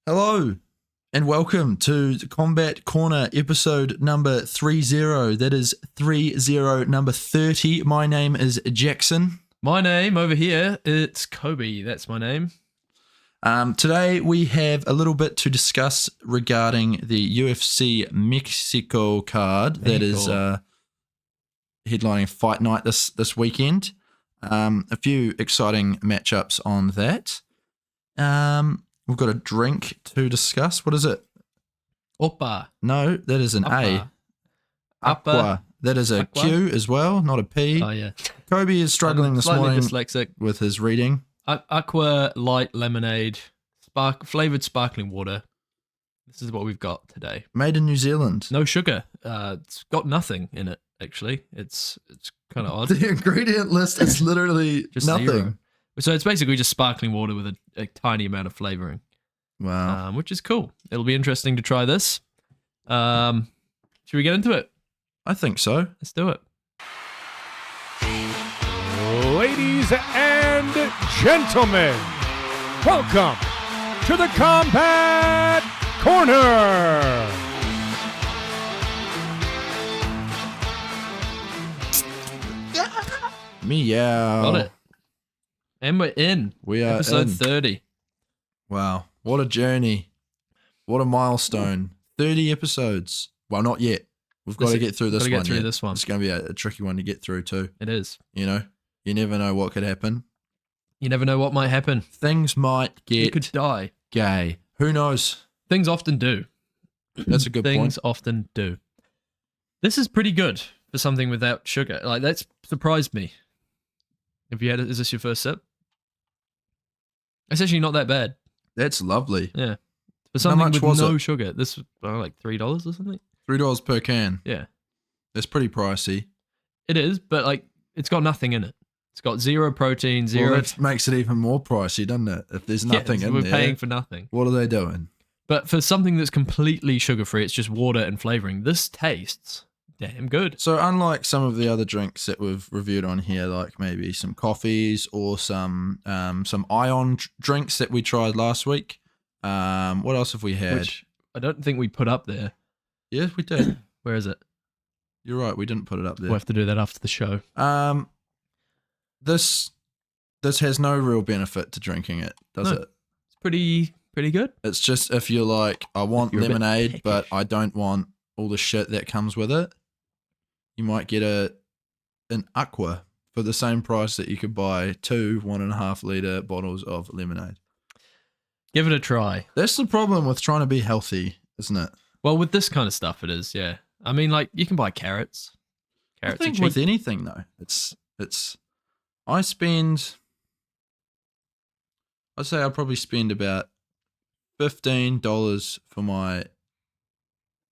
Hello and welcome to the Combat Corner episode number 30. That is 30, number 30. My name is Jackson. My name over here, it's Kobe. That's my name. Today we have a little bit to discuss regarding the UFC Mexico card that is headlining Fight Night this weekend. A few exciting matchups on that. We've got a drink to discuss. What is it? Oppa. No, that is an A. Aqua. That is a Aqua. Q as well, not a P. Oh, yeah. Kobe is struggling this morning dyslexic with his reading. Aqua light lemonade, flavored sparkling water. This is what we've got today. Made in New Zealand. No sugar. It's got nothing in it, actually. It's kind of odd. The ingredient list is literally just nothing. Zero. So it's basically just sparkling water with a tiny amount of flavoring. Wow. Which is cool. It'll be interesting to try this. Should we get into it? I think so. Let's do it. Ladies and gentlemen, welcome to the Combat Corner. Meow. Got it. And we're in. We are episode in. 30. Wow. What a journey. What a milestone. 30 episodes. Well, not yet. We've got to get through this one. It's going to be a tricky one to get through too. It is. You know, you never know what could happen. You never know what might happen. Things might get... You could die. Gay. Who knows? Things often do. That's a good point. Things often do. This is pretty good for something without sugar. Like, that's surprised me. Have you had it? Is this your first sip? It's actually not that bad. That's lovely. Yeah. For something with no sugar. This was like $3 or something? $3 per can. Yeah. That's pretty pricey. It is, but like, it's got nothing in it. It's got zero protein, zero... Well, that makes it even more pricey, doesn't it? If there's nothing in we're there. We're paying for nothing. What are they doing? But for something that's completely sugar-free, it's just water and flavoring. This tastes damn good. So unlike some of the other drinks that we've reviewed on here, like maybe some coffees or some ion drinks that we tried last week, what else have we had? Which I don't think we put up there. Yeah, we did. Where is it? You're right, we didn't put it up there. We'll have to do that after the show. This has no real benefit to drinking it, does it? It's pretty good. It's just if you're like, I want lemonade, but I don't want all the shit that comes with it, you might get an Aqua for the same price that you could buy 2 1.5 litre bottles of lemonade. Give it a try. That's the problem with trying to be healthy, isn't it? Well, with this kind of stuff, it is, yeah. I mean, like, you can buy carrots. I think with anything, though, I'd say I probably spend about $15 for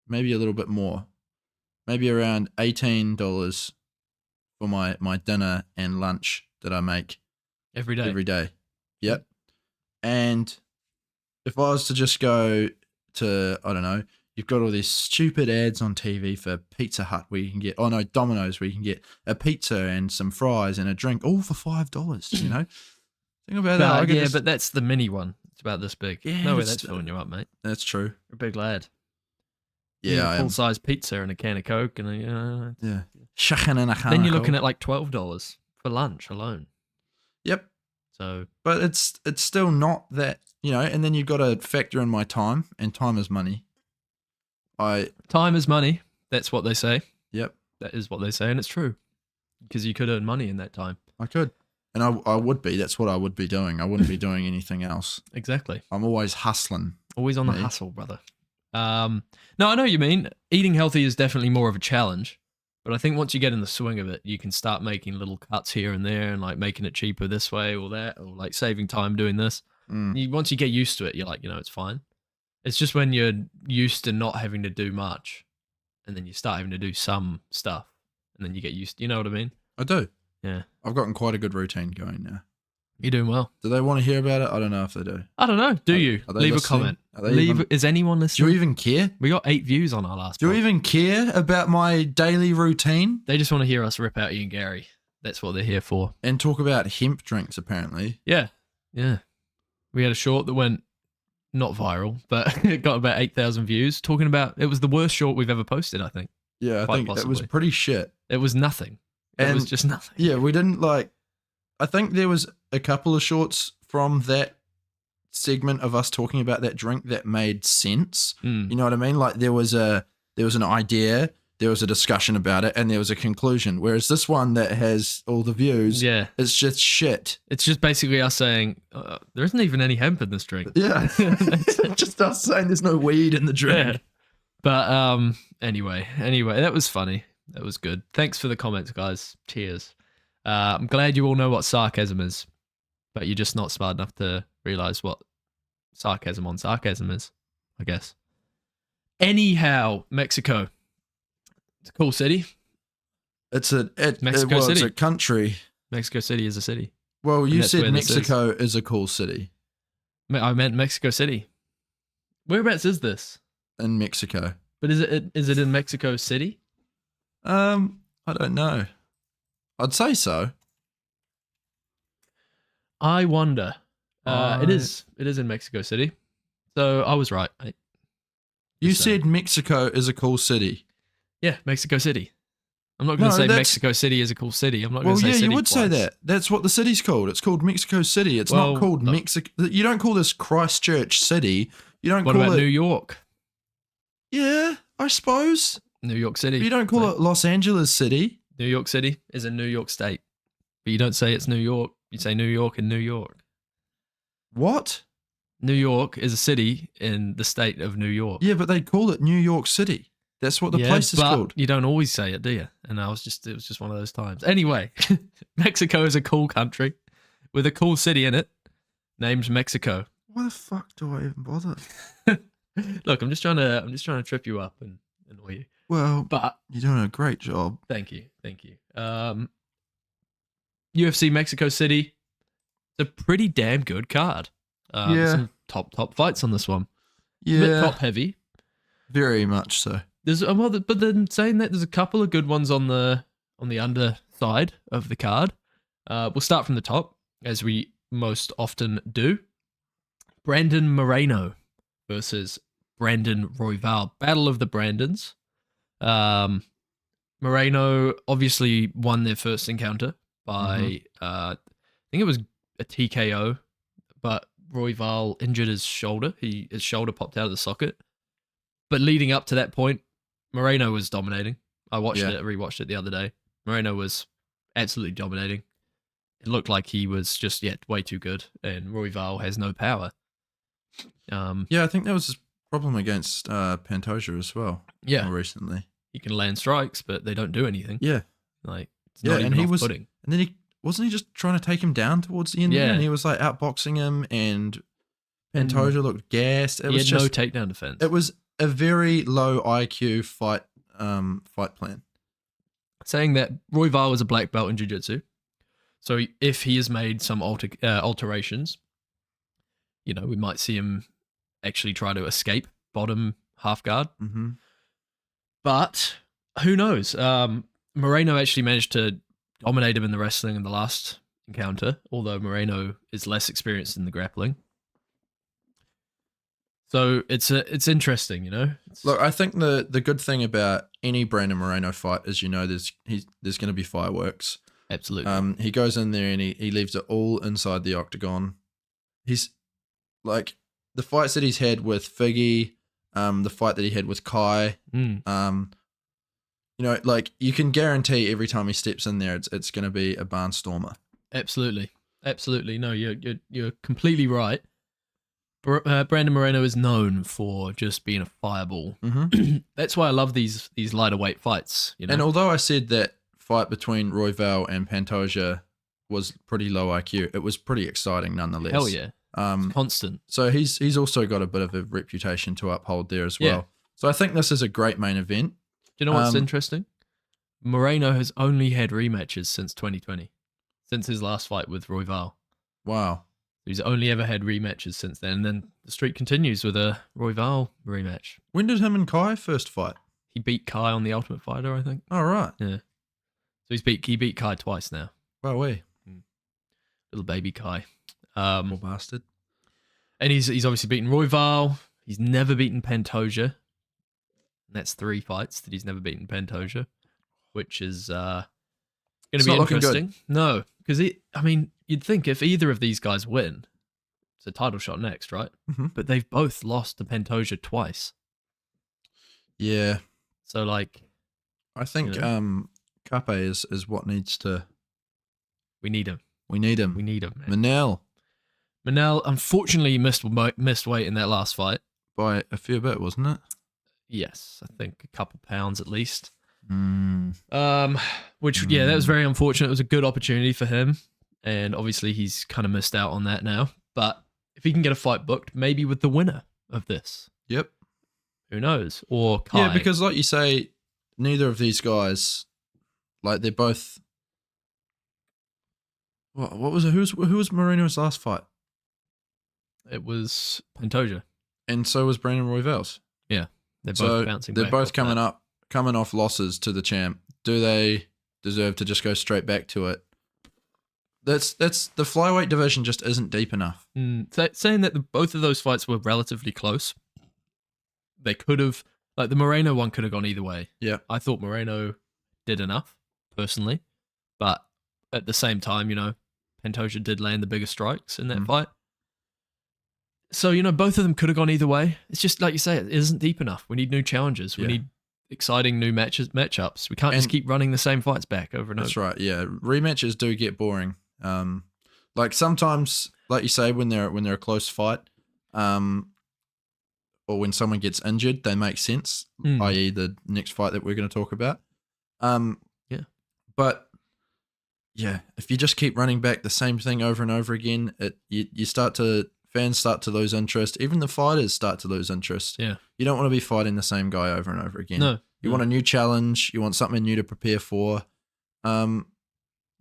maybe a little bit more, maybe around $18 for my dinner and lunch that I make every day. Yep. And if I was to just go to, I don't know, you've got all these stupid ads on TV for Pizza Hut where you can get, Domino's where you can get a pizza and some fries and a drink all for $5, you know? Think about that. But that's the mini one. It's about this big. Yeah, no way that's filling you up, mate. That's true. You're a big lad. Yeah, full-size pizza and a can of Coke and yeah. Then you're looking at like $12 for lunch alone. Yep. So, but it's still not that, you know. And then you've got to factor in my time, and time is money. Time is money. That's what they say. Yep. That is what they say, and it's true. Because you could earn money in that time. I could. And I would be. That's what I would be doing. I wouldn't be doing anything else. Exactly. I'm always hustling. Always on the hustle, brother. No, I know what you mean. Eating healthy is definitely more of a challenge. But I think once you get in the swing of it, you can start making little cuts here and there and like making it cheaper this way or that, or like saving time doing this. Once you get used to it, you're like, it's fine. It's just when you're used to not having to do much and then you start having to do some stuff and then you get used to, you know what I mean? I do. Yeah. I've gotten quite a good routine going now. You're doing well. Do they want to hear about it? I don't know if they do. I don't know. Do you? Leave a comment. Is anyone listening? Do you even care? We got 8 views on our last Do you even care about my daily routine? They just want to hear us rip out Ian Gary. That's what they're here for. And talk about hemp drinks, apparently. Yeah. Yeah. We had a short that went not viral, but it got about 8,000 views. Talking about it was the worst short we've ever posted. I think. Yeah, I Quite think it was possibly. pretty shit. It was nothing. It was just nothing. Yeah, we didn't like. I think there was a couple of shorts from that segment of us talking about that drink that made sense. You know what I mean? Like there was an idea, there was a discussion about it, and there was a conclusion. Whereas this one that has all the views, it's just shit. It's just basically us saying there isn't even any hemp in this drink. Yeah, just us saying there's no weed in the drink. Yeah. But anyway, that was funny. That was good. Thanks for the comments, guys. Cheers. I'm glad you all know what sarcasm is, but you're just not smart enough to realize what sarcasm on sarcasm is, I guess. Anyhow, Mexico. It's a cool city. Mexico City. It's a country. Mexico City is a city. Well, you said Mexico is a cool city. I meant Mexico City. Whereabouts is this? In Mexico. But is it in Mexico City? I don't know. I'd say so. I wonder. It is in Mexico City. So I was right. You said Mexico is a cool city. Yeah, Mexico City. I'm not going to say Mexico City is a cool city. I'm not going to say city you would twice. say that. That's what the city's called. It's called Mexico City. It's not called Mexico. You don't call this Christchurch City. You don't What call about it New York? Yeah, I suppose. New York City. You don't call it Los Angeles City. New York City is in New York State. But you don't say it's New York. You say New York in New York. What? New York is a city in the state of New York. Yeah, but they call it New York City. That's what the place is called. You don't always say it, do you? And it was just one of those times. Anyway, Mexico is a cool country with a cool city in it named Mexico. Why the fuck do I even bother? Look, I'm just trying to trip you up and annoy you. Well, but you're doing a great job. Thank you. UFC Mexico City. It's a pretty damn good card. Some top fights on this one. Yeah, a bit top heavy. Very much so. There's but then saying that there's a couple of good ones on the underside of the card. We'll start from the top as we most often do. Brandon Moreno versus Brandon Royval. Battle of the Brandons. Moreno obviously won their first encounter by I think it was a TKO, but Royval injured his shoulder. His shoulder popped out of the socket. But leading up to that point, Moreno was dominating. I rewatched it the other day. Moreno was absolutely dominating. It looked like he was just way too good, and Royval has no power. I think that was his problem against Pantoja as well. Yeah, more recently he can land strikes, but they don't do anything. Yeah, it's not even off-putting. And then he wasn't just trying to take him down towards the end. Yeah, and he was like outboxing him, and Pantoja looked gassed. He had no takedown defense. It was a very low IQ fight plan. Saying that Royval was a black belt in jiu-jitsu, so if he has made some alterations, we might see him actually try to escape bottom half guard. Mm-hmm. But who knows? Moreno actually managed to dominate him in the wrestling in the last encounter, although Moreno is less experienced in the grappling. So it's interesting, Look, I think the good thing about any Brandon Moreno fight is there's going to be fireworks. Absolutely. He goes in there and he leaves it all inside the octagon. He's like the fights that he's had with Figgy, the fight that he had with Kai. You can guarantee every time he steps in there, it's going to be a barnstormer. Absolutely. No, you're completely right. Brandon Moreno is known for just being a fireball. Mm-hmm. That's why I love these lighter weight fights. And although I said that fight between Royval and Pantoja was pretty low IQ, it was pretty exciting nonetheless. Hell yeah. It's constant. So he's also got a bit of a reputation to uphold there as well. Yeah. So I think this is a great main event. Do you know what's interesting? Moreno has only had rematches since 2020, since his last fight with Royval. Wow. He's only ever had rematches since then, and then the streak continues with a Royval rematch. When did him and Kai first fight? He beat Kai on The Ultimate Fighter, I think. Oh, right. Yeah. So he beat Kai twice now. Wow, Little baby Kai. Poor bastard. And he's obviously beaten Royval. He's never beaten Pantoja. And that's 3 fights that he's never beaten Pantoja, which is going to be interesting. No, because you'd think if either of these guys win, it's a title shot next, right? Mm-hmm. But they've both lost to Pantoja twice. Yeah. So, like... I think Cape is what needs to... We need him. We need him, man. Manel, unfortunately, missed weight in that last fight. By a fair bit, wasn't it? Yes, I think a couple pounds at least. Mm. That was very unfortunate. It was a good opportunity for him. And obviously, he's kind of missed out on that now. But if he can get a fight booked, maybe with the winner of this. Yep. Who knows? Or Kai. Yeah, because like you say, neither of these guys, like they're both... What was it? Who was Moreno's last fight? It was Pantoja. And so was Brandon Royval's. Yeah. They're both bouncing back. They're both coming off losses to the champ. Do they deserve to just go straight back to it? That's the flyweight division just isn't deep enough. Saying that both of those fights were relatively close, they could have, like the Moreno one could have gone either way. Yeah. I thought Moreno did enough, personally. But at the same time, Pantoja did land the bigger strikes in that fight. So, both of them could have gone either way. It's just, like you say, it isn't deep enough. We need new challenges. We need exciting new matchups. We can't just keep running the same fights back over and over. That's right, yeah. Rematches do get boring. Like sometimes, like you say, when they're a close fight, or when someone gets injured, they make sense, i.e. the next fight that we're going to talk about. But... yeah, if you just keep running back the same thing over and over again, fans start to lose interest. Even the fighters start to lose interest. Yeah. You don't want to be fighting the same guy over and over again. No. You want a new challenge. You want something new to prepare for.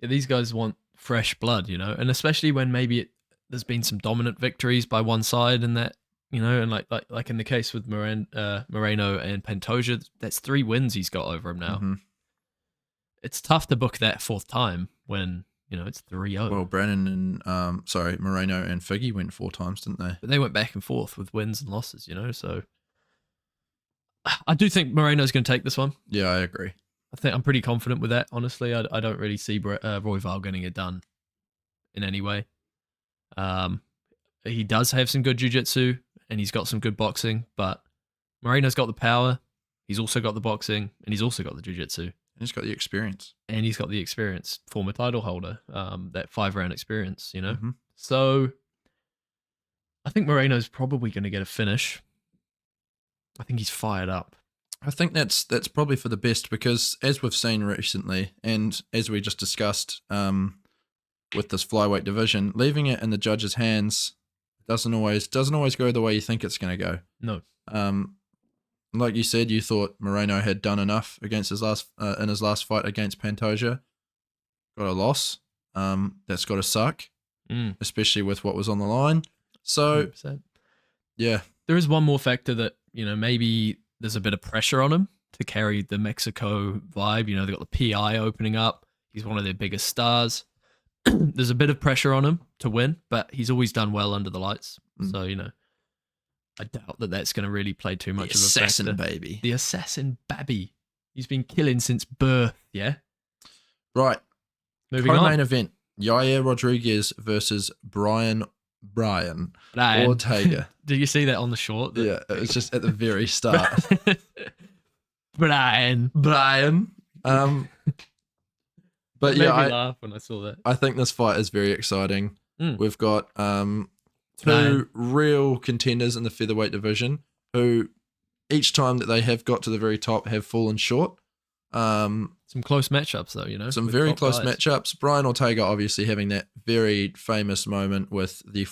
These guys want fresh blood, and especially when maybe there's been some dominant victories by one side and that, and like in the case with Moreno and Pantoja, that's 3 wins he's got over him now. Mm-hmm. It's tough to book that 4th time when, it's 3-0. Well, Moreno and Figgy went 4 times, didn't they? But they went back and forth with wins and losses, so I do think Moreno's going to take this one. Yeah, I agree. I'm pretty confident with that, honestly. I don't really see Royval getting it done in any way. He does have some good jiu-jitsu and he's got some good boxing, but Moreno's got the power, he's also got the boxing, and he's also got the jiu-jitsu. And he's got the experience. Former title holder, that 5-round experience, Mm-hmm. So I think Moreno's probably going to get a finish. I think he's fired up. I think that's probably for the best because as we've seen recently, and as we just discussed with this flyweight division, leaving it in the judges' hands doesn't always go the way you think it's going to go. No. Like you said, you thought Moreno had done enough against his last fight against Pantoja. Got a loss. That's got to suck, especially with what was on the line. So, 100%. Yeah. There is one more factor that, maybe there's a bit of pressure on him to carry the Mexico vibe. They've got the PI opening up. He's one of their biggest stars. There's a bit of pressure on him to win, but he's always done well under the lights. So, I doubt that that's going to really play too much of a factor. Assassin baby. The assassin babby. He's been killing since birth, yeah? Right. Moving on. Co-main event. Yair Rodriguez versus Brian Ortega. Did you see that on the short? Yeah, it was just at the very start. Brian. But yeah, I laugh when I saw that. I think this fight is very exciting. We've got 2 real contenders in the featherweight division who each time that they have got to the very top have fallen short. Some close matchups though, Some very close matchups. Brian Ortega obviously having that very famous moment with the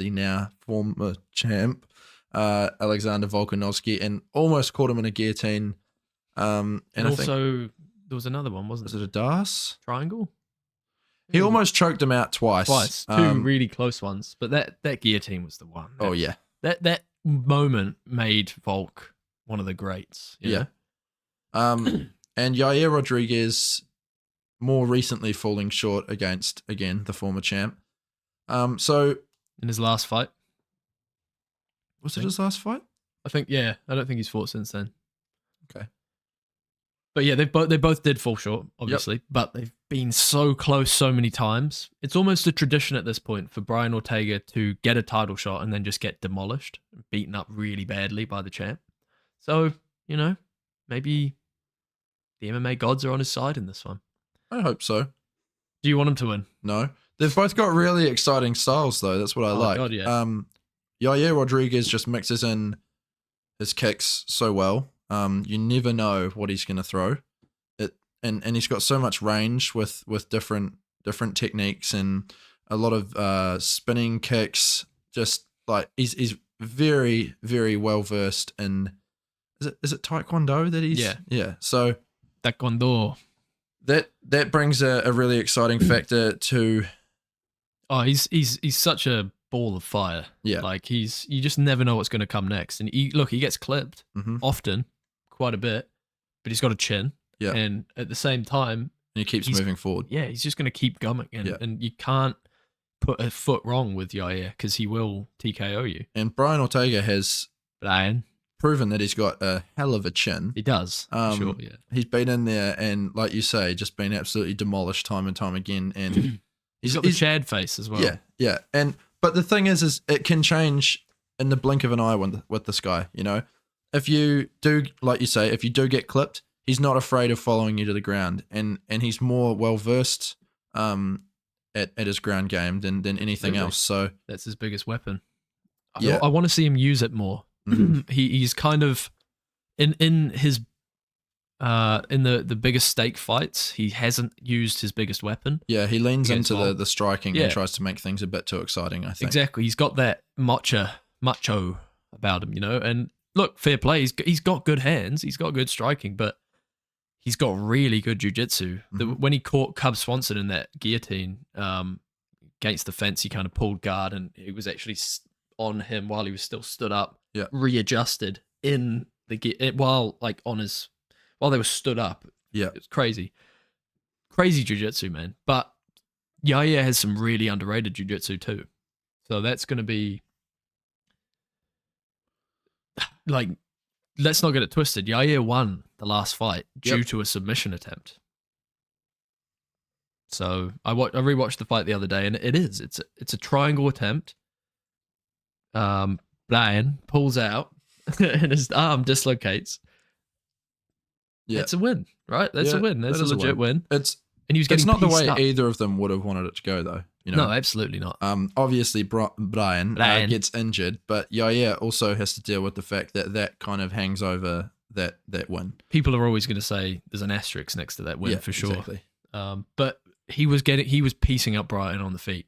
now former champ, Alexander Volkanovski, and almost caught him in a guillotine. And also there was another one, wasn't it? Was it a Das? Triangle? He almost choked him out twice. 2 really close ones, but that guillotine was the one. Yeah. That moment made Volk one of the greats. Yeah. And Yair Rodriguez more recently falling short against, again, the former champ. So in his last fight. Was it his last fight? I think, yeah. I don't think he's fought since then. Okay. But yeah, they both did fall short, obviously, but they've been so close so many times. It's almost a tradition at this point for Brian Ortega to get a title shot and then just get demolished, beaten up really badly by the champ. So, maybe the MMA gods are on his side in this one. I hope so. Do you want him to win? No. They've both got really exciting styles, though. That's what I like. God, yeah. Yair Rodriguez just mixes in his kicks so well. You never know what he's going to throw. And he's got so much range with different techniques and a lot of spinning kicks. Just like he's very, very well versed in. Is it Taekwondo that he's? Yeah. So Taekwondo. That brings a really exciting factor to. Oh, he's such a ball of fire. Yeah. Like you just never know what's going to come next. And he gets clipped often, quite a bit, but he's got a chin. Yeah. And at the same time, and he keeps moving forward. Yeah, he's just going to keep going. And you can't put a foot wrong with Yair because he will TKO you. And Brian Ortega has proven that he's got a hell of a chin. He does. Sure, yeah. He's been in there and, like you say, just been absolutely demolished time and time again. And he's got the Chad face as well. Yeah. But the thing is it can change in the blink of an eye with this guy. If you do, like you say, if you do get clipped, he's not afraid of following you to the ground, and he's more well versed at his ground game than anything else. So that's his biggest weapon. Yeah. I want to see him use it more. He's kind of in his in the biggest stake fights, he hasn't used his biggest weapon. Yeah, he leans into the striking and tries to make things a bit too exciting, I think. Exactly. He's got that macho about him, and look, fair play. He's got good hands. He's got good striking, but he's got really good jiu-jitsu. When he caught Cub Swanson in that guillotine against the fence, he kind of pulled guard, and he was actually on him while he was still stood up, readjusted in the while they were stood up. Yeah, it's crazy jiu-jitsu, man. But Yair has some really underrated jiu-jitsu too, so that's going to be like. Let's not get it twisted. Yair won the last fight due to a submission attempt. So I rewatched the fight the other day, and it's a triangle attempt. Brian pulls out, and his arm dislocates. Yeah, that's a win, right? That's a win. That's a legit win. It's not the way either of them would have wanted it to go, though. No, absolutely not. Obviously, Brian gets injured, but Yair also has to deal with the fact that kind of hangs over that win. People are always going to say there's an asterisk next to that win for sure. Exactly. But he was piecing up Brian on the feet.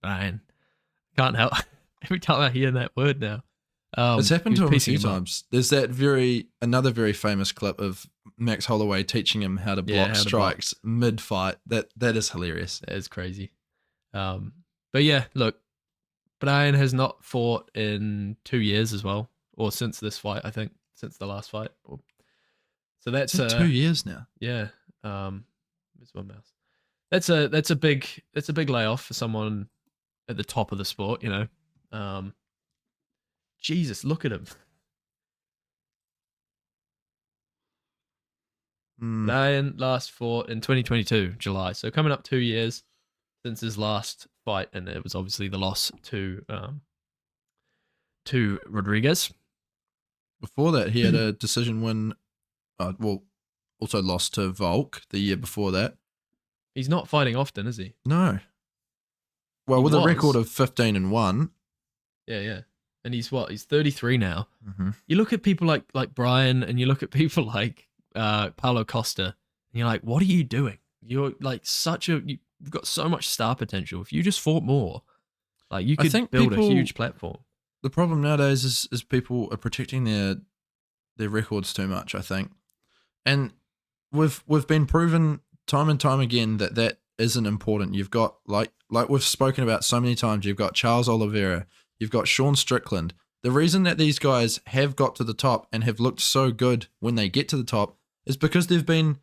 Brian, can't help. Every time I hear that word now, it's happened to him a few times. There's another very famous clip of Max Holloway teaching him how to block strikes mid-fight. That is hilarious. That is crazy. But yeah, look, Brian has not fought in 2 years as well, or since this fight, I think, since the last fight. So that's 2 years now. Yeah. Where's my mouse? That's a big layoff for someone at the top of the sport, Jesus, look at him. Brian last fought in 2022, July. So coming up 2 years since his last fight, and it was obviously the loss to Rodriguez. Before that, he had a decision win. Also lost to Volk the year before that. He's not fighting often, is he? No. Well, with a record of 15-1. Yeah. And he's 33 now. Mm-hmm. You look at people like Brian, and you look at people like Paulo Costa, and you're like, what are you doing? You're like you've got so much star potential. If you just fought more, like you could build a huge platform. The problem nowadays is people are protecting their records too much, I think. And we've been proven time and time again that isn't important. You've got like we've spoken about so many times, you've got Charles Oliveira, you've got Sean Strickland. The reason that these guys have got to the top and have looked so good when they get to the top is because they've been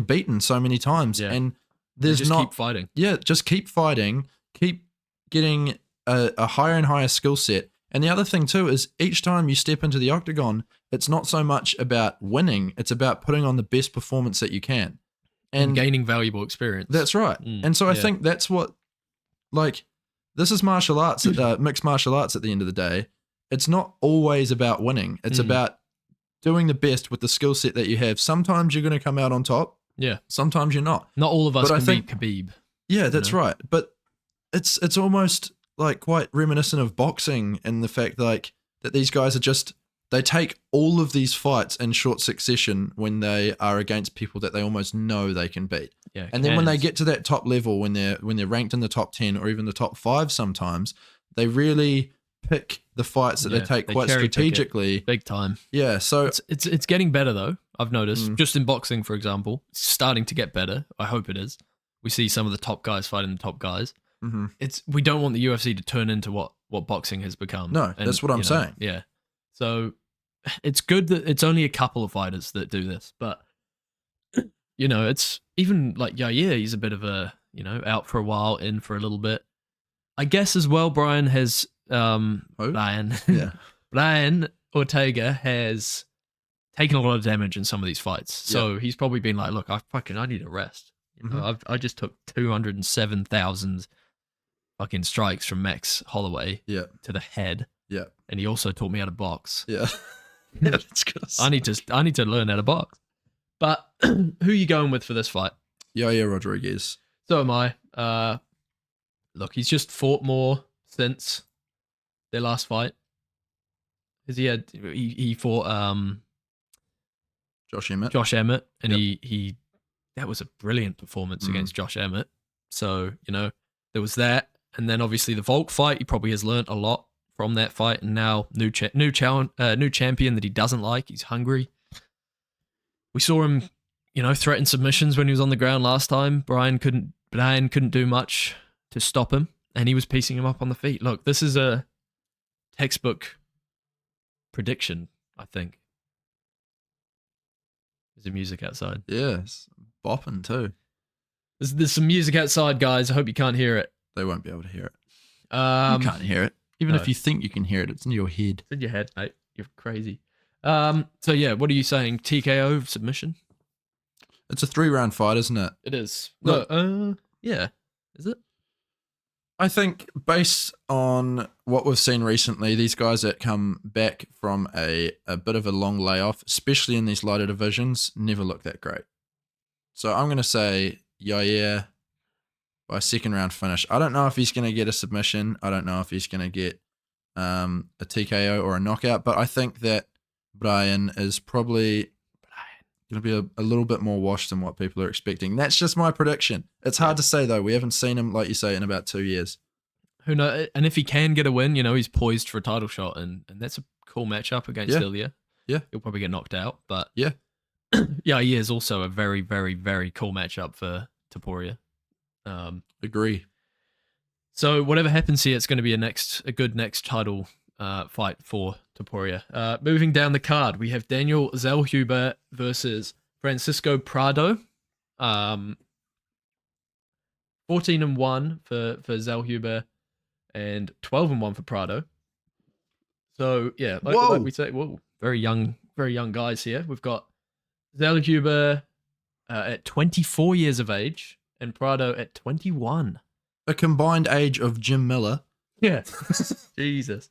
beaten so many times, and keep fighting. Yeah, just keep fighting, keep getting a higher and higher skill set, And the other thing too is each time you step into the octagon, it's not so much about winning, it's about putting on the best performance that you can. And gaining valuable experience. That's right. And so I think that's what, like, this is martial arts, mixed martial arts at the end of the day. It's not always about winning. It's about doing the best with the skill set that you have. Sometimes you're going to come out on top. Yeah. Sometimes you're not. Not all of us can beat Khabib. Yeah, that's right. But it's almost like quite reminiscent of boxing in the fact like that these guys are just, they take all of these fights in short succession when they are against people that they almost know they can beat. Yeah, and then when they get to that top level, when they're ranked in the top 10 or even the top 5 sometimes, they really pick the fights that they take quite strategically. Big time. Yeah, so it's getting better though. I've noticed just in boxing, for example, it's starting to get better. I hope it is. We see some of the top guys fighting the top guys. We don't want the UFC to turn into what boxing has become. No, that's what I'm saying. Yeah. So it's good that it's only a couple of fighters that do this, but it's even like Yair, he's a bit of a, out for a while, in for a little bit. I guess as well, Brian has Brian Ortega has taken a lot of damage in some of these fights. So he's probably been like, look, I need a rest. I just took 207,000 fucking strikes from Max Holloway to the head. Yeah. And he also taught me how to box. Yeah. That's good. I need to learn how to box. But who are you going with for this fight? Yair Rodriguez. So am I. Look, he's just fought more since their last fight. He fought Josh Emmett. And he that was a brilliant performance against Josh Emmett. So, there was that. And then obviously the Volk fight, he probably has learnt a lot from that fight. And now new champion that he doesn't like. He's hungry. We saw him, threaten submissions when he was on the ground last time. Brian couldn't do much to stop him, and he was piecing him up on the feet. Look, this is a textbook prediction, I think. There's the music outside. Yes, bopping too. There's some music outside, guys. I hope you can't hear it. They won't be able to hear it. You can't hear it. Even if you think you can hear it, it's in your head. It's in your head, mate. You're crazy. So yeah, what are you saying? TKO submission? It's a 3-round fight, isn't it? It is. No, yeah. Is it? I think based on what we've seen recently, these guys that come back from a bit of a long layoff, especially in these lighter divisions, never look that great. So I'm going to say Yair by 2nd round finish. I don't know if he's going to get a submission. I don't know if he's going to get a TKO or a knockout, but I think that Brian is probably going to be a little bit more washed than what people are expecting. That's just my prediction. It's hard to say, though. We haven't seen him, like you say, in about 2 years. Who knows? And if he can get a win, he's poised for a title shot, and that's a cool matchup against Ilya. Yeah. He'll probably get knocked out, but yeah, he is also a very, very, very cool matchup for Topuria. Agree. So whatever happens here, it's going to be a good next title fight for Topuria. Moving down the card, we have Daniel Zellhuber versus Francisco Prado. 14-1 for Zellhuber and 12-1 for Prado. So yeah, like we say, very young guys here. We've got Zellhuber at 24 years of age and Prado at 21. A combined age of Jim Miller. Yeah. Jesus.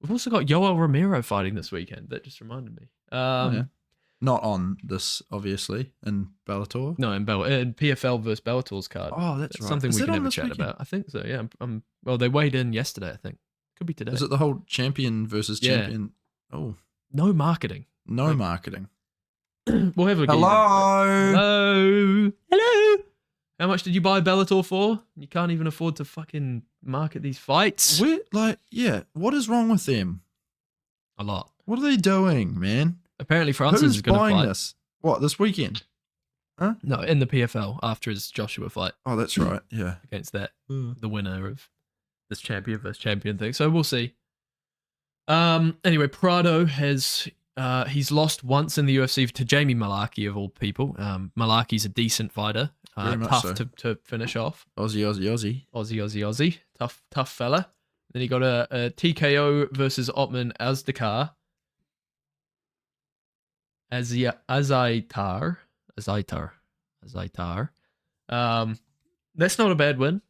We've also got Yoel Romero fighting this weekend. That just reminded me. Not on this, obviously, in Bellator. No, in PFL versus Bellator's card. Oh, that's right. Something we can have a chat about. I think so, yeah. Well, they weighed in yesterday, I think. Could be today. Is it the whole champion versus champion? Oh. No marketing. No marketing. We'll have a Hello. How much did you buy Bellator for? You can't even afford to fucking market these fights. What is wrong with them? A lot. What are they doing, man? Apparently Francis is going to fight. Who's buying this? What, this weekend? Huh? No, in the PFL after his Joshua fight. Oh, that's right. Yeah. Against the winner of this champion versus champion thing. So we'll see. Anyway, Prado has he's lost once in the UFC to Jamie Malaki of all people. Malaki's a decent fighter. Tough to finish off. Aussie. Tough fella. Then he got a TKO versus Ottman Azdakar. Azaitar. That's not a bad win.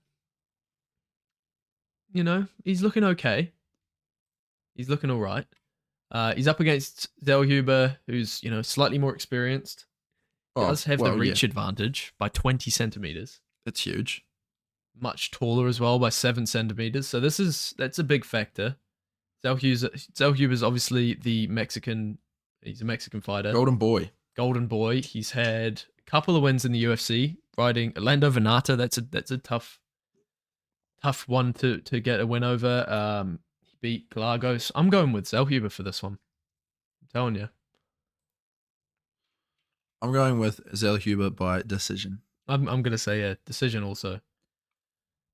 You know, he's looking okay. He's looking all right. He's up against Zellhuber, who's, you know, slightly more experienced. Does have the reach advantage by 20 centimeters. It's huge. Much taller as well by 7 centimeters. So that's a big factor. Zellhuber's obviously the Mexican. He's a Mexican fighter. Golden boy. He's had a couple of wins in the UFC. Fighting Orlando Venata. That's a tough one to get a win over. He beat Galagos. I'm going with Zellhuber for this one. I'm telling you. I'm going with Zellhuber by decision. I'm gonna say decision also.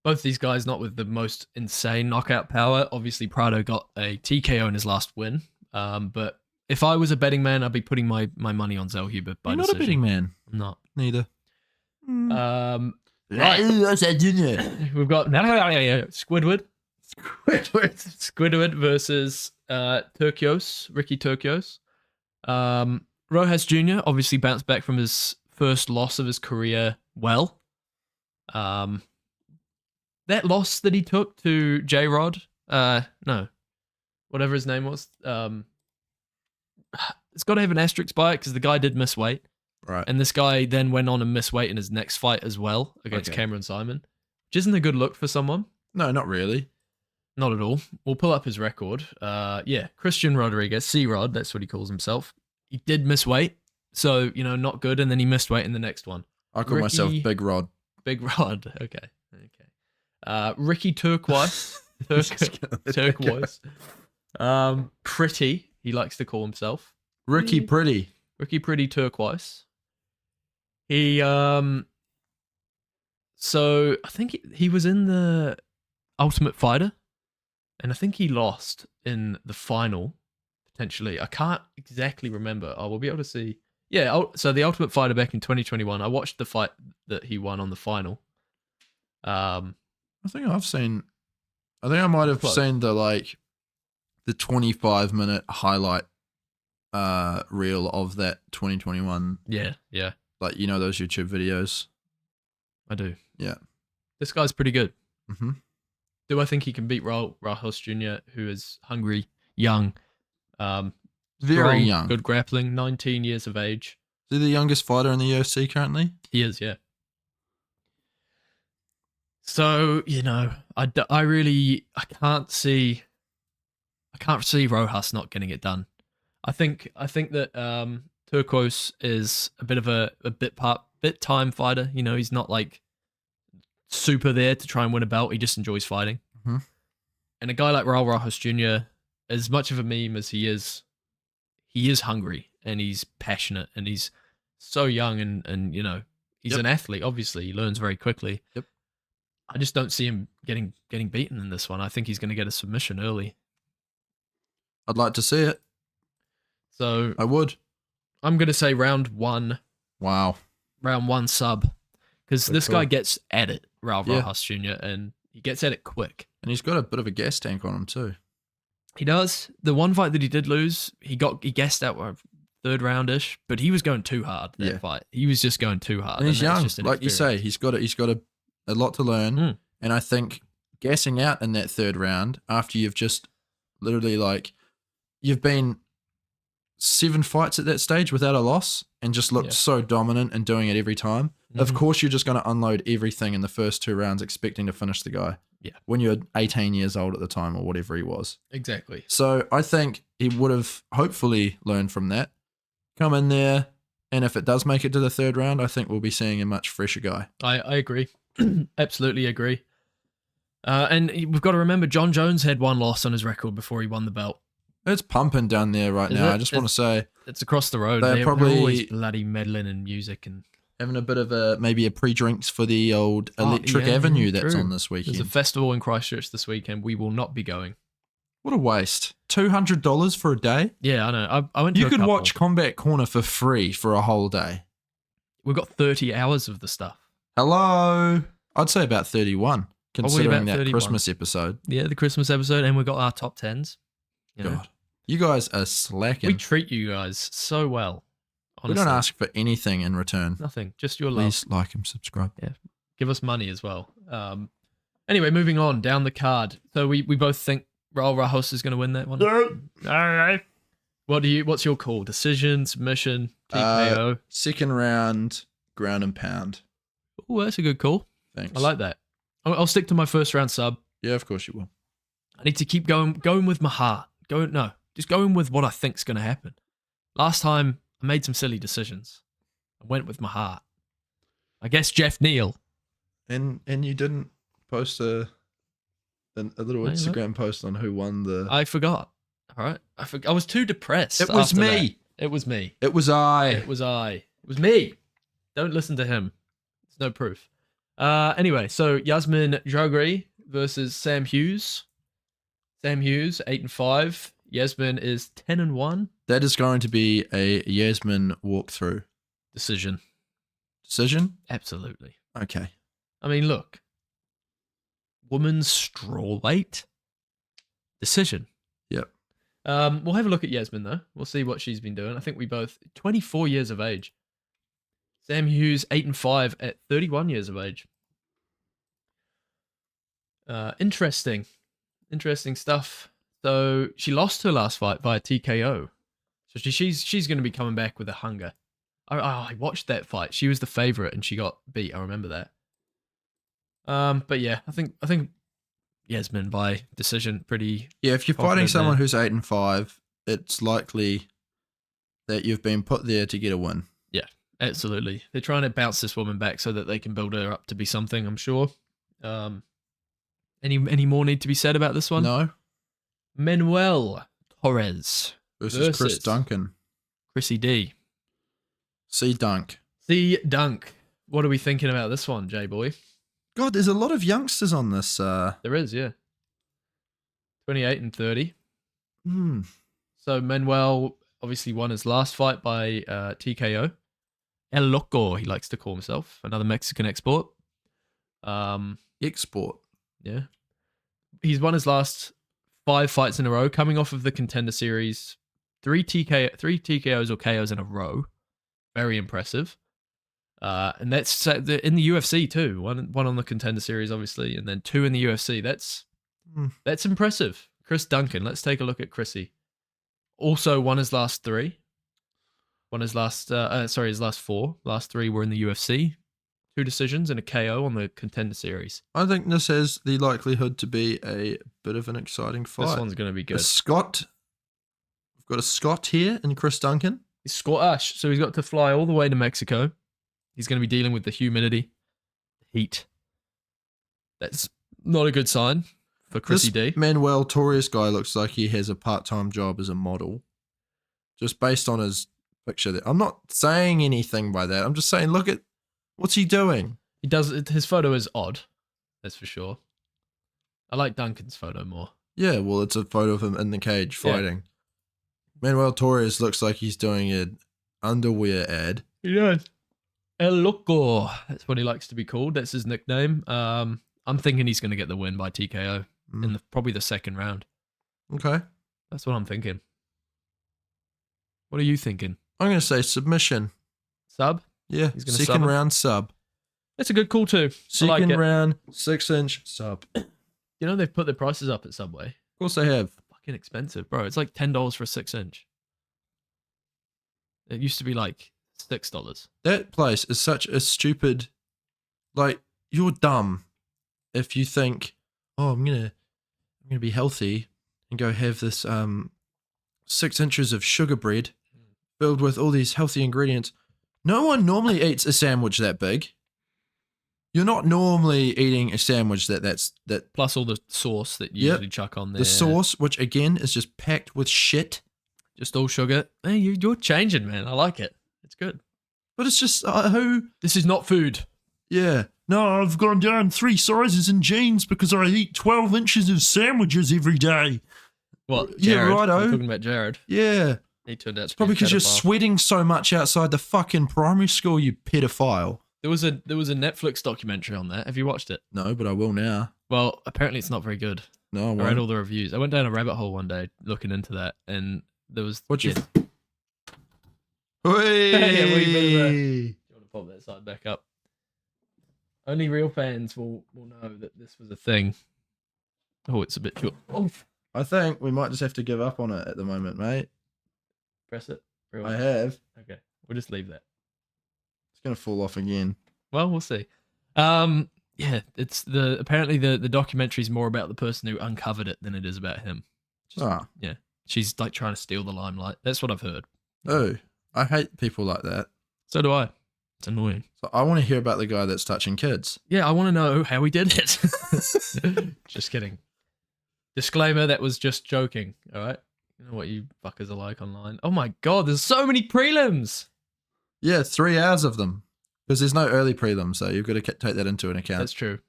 Both these guys not with the most insane knockout power. Obviously, Prado got a TKO in his last win. But if I was a betting man, I'd be putting my money on Zellhuber by decision. You're not a betting man. I'm not. Neither. Right. We've got Squidward. Squidward versus Ricky Turcios. Rojas Jr. obviously bounced back from his first loss of his career well. That loss that he took to J-Rod, whatever his name was, it's got to have an asterisk by it because the guy did miss weight. Right. And this guy then went on and missed weight in his next fight as well against Cameron Simon, which isn't a good look for someone. No, not really. Not at all. We'll pull up his record. Christian Rodriguez, C-Rod, that's what he calls himself. He did miss weight, so, you know, not good, and then he missed weight in the next one. I call myself Big Rod. Big Rod, okay. Ricky Turquoise. Turquoise. Pretty, he likes to call himself. Ricky Pretty Turquoise. He, so I think he was in the Ultimate Fighter, and I think he lost in the final, potentially. I can't exactly remember. I will be able to see. Yeah, so the Ultimate Fighter back in 2021, I watched the fight that he won on the final. I think I might have seen the 25-minute highlight reel of that 2021. Yeah. Like, you know, those YouTube videos. I do. Yeah. This guy's pretty good. Mm-hmm. Do I think he can beat Rojas Jr., who is hungry, young, very strong, young, good grappling, 19 years of age. Is he the youngest fighter in the UFC currently? He is, yeah. So, you know, I can't see Rojas not getting it done. I think that Turquoise is a bit of a bit time fighter. You know, he's not like super there to try and win a belt. He just enjoys fighting. Mm-hmm. And a guy like Raul Rojas Jr., as much of a meme as he is hungry and he's passionate and he's so young and you know, he's an athlete. Obviously, he learns very quickly. Yep. I just don't see him getting beaten in this one. I think he's going to get a submission early. I'd like to see it. So I would. I'm going to say round 1. Wow. Round 1 sub. Because this guy gets at it, Raul Rojas Jr., and he gets at it quick. And he's got a bit of a gas tank on him too. He does. The one fight that he did lose, he gassed out third round-ish, but he was going too hard that fight. He was just going too hard. And he's young. Like you say, he's got a lot to learn. And I think gassing out in that third round after you've just literally you've been 7 fights at that stage without a loss and just looked so dominant and doing it every time. Mm-hmm. Of course, you're just going to unload everything in the first 2 rounds expecting to finish the guy. Yeah. When you're 18 years old at the time or whatever he was. Exactly. So I think he would have hopefully learned from that. Come in there, and if it does make it to the third round, I think we'll be seeing a much fresher guy. I agree. Absolutely agree. And we've got to remember, John Jones had 1 loss on his record before he won the belt. It's pumping down there right now. I just want to say it's across the road. They're probably always bloody meddling in music and having a bit of maybe a pre-drinks for the old Electric Avenue that's on this weekend. There's a festival in Christchurch this weekend. We will not be going. What a waste! $200 for a day. Yeah, I know. I went. To you could watch Combat Corner for free for a whole day. We've got 30 hours of the stuff. Hello, I'd say about 31. considering that 31. Christmas episode. Yeah, the Christmas episode, and we got our top 10s. You know? God, you guys are slacking. We treat you guys so well. We Honestly. don't ask for anything in return. Nothing, just your love. Please like and subscribe. Yeah, give us money as well. Anyway, moving on down the card. So we both think Raul Rajos is going to win that one. All right. What's your call? Decision, submission, TKO? Second round, ground and pound. Oh, that's a good call. Thanks. I like that. I'll stick to my first round sub. Yeah, of course you will. I need to keep going with my heart. Just going with what I think's going to happen. Last time I made some silly decisions. I went with my heart. I guess Jeff Neal. And you didn't post a little Instagram post on who won the... I forgot. All right. I was too depressed. It was after me. That. It was me. It was I. It was me. Don't listen to him. There's no proof. Anyway, so Yasmin Jauregui versus Sam Hughes. Sam Hughes, 8-5. Yasmin is 10-1. That is going to be a Yasmin walkthrough. Decision. Decision? Absolutely. Okay. I mean, look. Woman's strawweight. Decision. Yep. We'll have a look at Yasmin, though. We'll see what she's been doing. I think we both... 24 years of age. Sam Hughes, 8-5 at 31 years of age. Interesting stuff. So she lost her last fight via TKO. So she's going to be coming back with a hunger. I watched that fight. She was the favorite and she got beat. I remember that. But yeah, I think Yasmin by decision pretty. Yeah, if you're fighting someone who's 8-5, it's likely that you've been put there to get a win. Yeah, absolutely. They're trying to bounce this woman back so that they can build her up to be something, I'm sure. Any more need to be said about this one? No. Manuel Torres versus Chris Duncan. Chrissy D. C Dunk. What are we thinking about this one, J-Boy? God, there's a lot of youngsters on this. There is, yeah. 28 and 30. Hmm. So Manuel obviously won his last fight by TKO. El Loco, he likes to call himself. Another Mexican export. Export. Yeah. He's won his last 5 fights in a row, coming off of the Contender Series. 3 TKOs or KOs in a row. Very impressive. And that's in the UFC too. One on the Contender Series, obviously, and then 2 in the UFC. That's impressive. Chris Duncan. Let's take a look at Chrissy. Also won his last 3. His last 4. Last 3 were in the UFC. 2 decisions and a KO on the Contender Series. I think this has the likelihood to be a bit of an exciting fight. This one's going to be good. We've got a Scot here in Chris Duncan. He's Scottish, so he's got to fly all the way to Mexico. He's going to be dealing with the humidity, the heat. That's not a good sign for Chrissy D. Manuel Torres guy looks like he has a part-time job as a model. Just based on his picture there. I'm not saying anything by that. I'm just saying, look at what's he doing? His photo is odd. That's for sure. I like Duncan's photo more. Yeah, well, it's a photo of him in the cage fighting. Yeah. Manuel Torres looks like he's doing an underwear ad. He does. El Loco. That's what he likes to be called. That's his nickname. I'm thinking he's going to get the win by TKO in probably the second round. Okay. That's what I'm thinking. What are you thinking? I'm going to say submission. Sub? Yeah, He's gonna second round sub. That's a good call too. Second round, 6-inch sub. You know they've put their prices up at Subway. Of course they have. Fucking expensive, bro. It's like $10 for a 6-inch. It used to be like $6. That place is such a stupid... Like, you're dumb if you think, oh, I'm gonna be healthy and go have this 6 inches of sugar bread filled with all these healthy ingredients. No one normally eats a sandwich that big. You're not normally eating a sandwich that plus all the sauce that you usually chuck on there. The sauce, which again is just packed with shit. Just all sugar. Hey, you're changing, man. I like it. It's good. But it's just who? This is not food. Yeah. No, I've gone down 3 sizes in jeans because I eat 12 inches of sandwiches every day. What? Yeah, Jared? righto. I'm talking about Jared. Yeah. He turned out to be probably because you're pedophile. sweating so much outside the fucking primary school, you pedophile. There was a Netflix documentary on that. Have you watched it? No, but I will now. Well, apparently it's not very good. No, I read all the reviews. I went down a rabbit hole one day looking into that, and there was. What you? Yeah, what you want to pop that side back up? Only real fans will know that this was a thing. Oh, it's a bit short. Oh, I think we might just have to give up on it at the moment, mate. press it. I have. Okay, we'll just leave that. It's gonna fall off again. Well, we'll see. Yeah, it's apparently the documentary's more about the person who uncovered it than it is about him. Yeah, she's like trying to steal the limelight. That's what I've heard. Oh, I hate people like that. So do I. It's annoying. So I want to hear about the guy that's touching kids. Yeah, I want to know how he did it. Just kidding. Disclaimer, that was just joking. All right. You know what you fuckers are like online. Oh my god, there's so many prelims. Yeah, 3 hours of them. Because there's no early prelims, so you've got to take that into an account. That's true.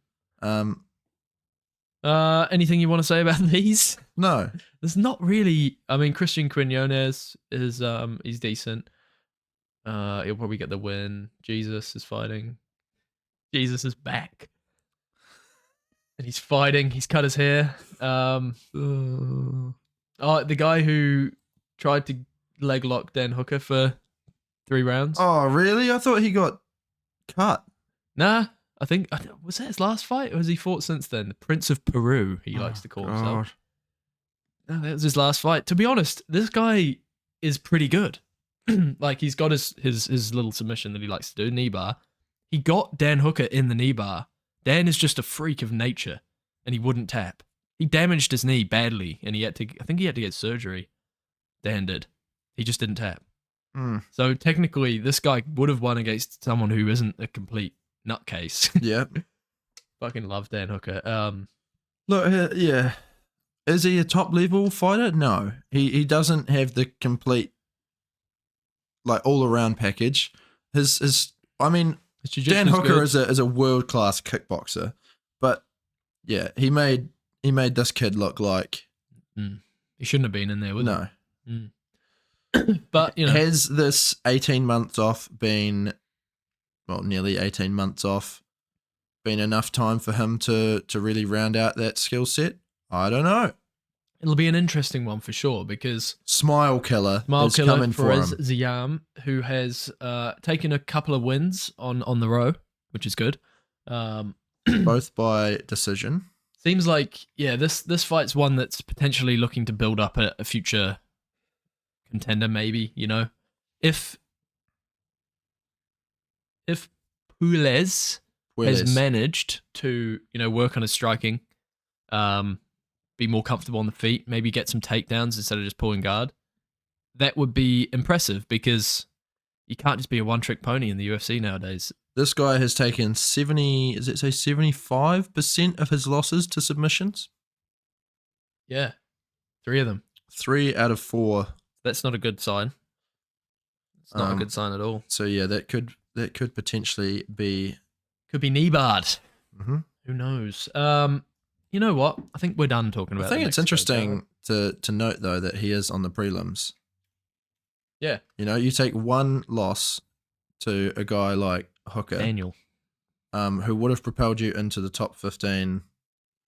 Um, Anything you want to say about these? no. There's not really. I mean, Christian Quinones is he's decent. He'll probably get the win. Jesus is fighting. Jesus is back. And he's fighting. He's cut his hair. Oh, the guy who tried to leg lock Dan Hooker for 3 rounds. Oh, really? I thought he got cut. Nah, I think was that his last fight, or has he fought since then? The Prince of Peru, he likes to call himself. No, that was his last fight. To be honest, this guy is pretty good. Like, he's got his little submission that he likes to do, knee bar. He got Dan Hooker in the knee bar. Dan is just a freak of nature, and he wouldn't tap. He damaged his knee badly, and I think he had to get surgery. Dan did. He just didn't tap. So technically, this guy would have won against someone who isn't a complete nutcase. Yeah. Fucking love Dan Hooker. Look, yeah. Is he a top level fighter? No. He doesn't have the complete, like, all around package. I mean, Dan Hooker is a world class kickboxer, but yeah, he made this kid look like he shouldn't have been in there, would he? No. But, you know, has this 18 months off been, well, nearly 18 months off, been enough time for him to really round out that skill set? I don't know. It'll be an interesting one for sure, because Smile Killer is Killer coming for him. Ziam, who has taken a couple of wins on the row, which is good. Both by decision. Seems like, yeah, this fight's one that's potentially looking to build up a future contender, maybe, you know. If Puelles has managed to, you know, work on his striking, be more comfortable on the feet, maybe get some takedowns instead of just pulling guard, that would be impressive, because you can't just be a one-trick pony in the UFC nowadays. This guy has taken 75% of his losses to submissions? Yeah. 3 of them. 3 out of 4. That's not a good sign. It's not a good sign at all. So yeah, that could potentially be... Could be knee barred. Mm-hmm. Who knows? You know what? I think we're done talking about it. I think it's interesting to note, though, that he is on the prelims. Yeah. You know, you take one loss to a guy like Hooker, Daniel, who would have propelled you into the top 15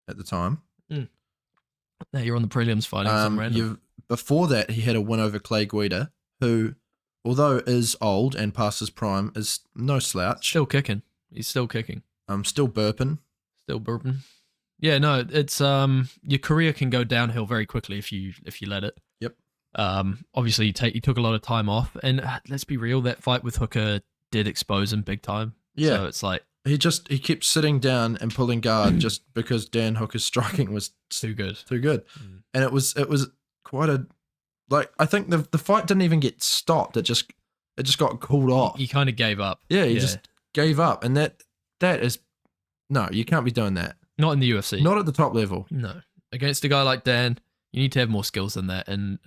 at the time. Now you're on the prelims fighting some random. Before that, he had a win over Clay Guida, who, although is old and past his prime, is no slouch. Still kicking. He's still kicking. Still burping. Still burping. Yeah, no, it's your career can go downhill very quickly if you let it. Yep. Obviously he took a lot of time off, and let's be real, that fight with Hooker did expose him big time. Yeah. So it's like he kept sitting down and pulling guard just because Dan Hooker's striking was too good. And it was quite a, like, I think the fight didn't even get stopped. It just got called off. He kind of gave up. Yeah, he just gave up, and that is, no, you can't be doing that. Not in the UFC. Not at the top level. No. Against a guy like Dan, you need to have more skills than that. And